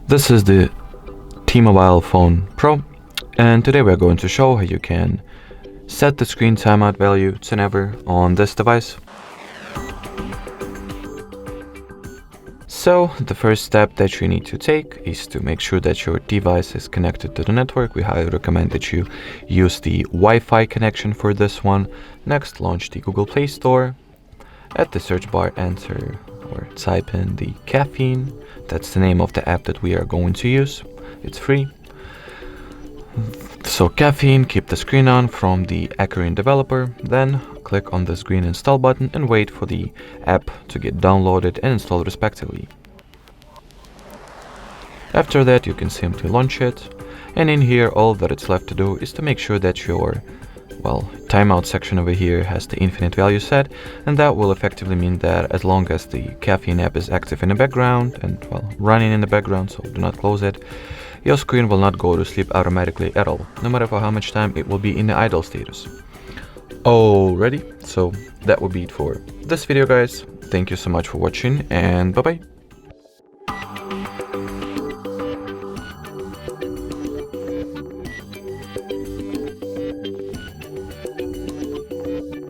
This is the T-Mobile Phone Pro, and today we're going to show how you can set the screen timeout value to never on this device. So the first step that you need to take is to make sure that your device is connected to the network. We highly recommend that you use the Wi-Fi connection for this one. Next, launch the Google Play Store. At the search bar, enter or type in the Caffeine. That's the name of the app that we are going to use. It's free. So Caffeine, keep the screen on from the Caffeine developer. Then click on this green install button and wait for the app to get downloaded and installed respectively. After that, you can simply launch it. And in here, all that it's left to do is to make sure that your timeout section over here has the infinite value set, and that will effectively mean that as long as the Caffeine app is active in the background and running in the background, so do not close it, your screen will not go to sleep automatically at all, no matter for how much time it will be in the idle status. Alrighty, so that would be it for this video, guys. Thank you so much for watching, and bye bye.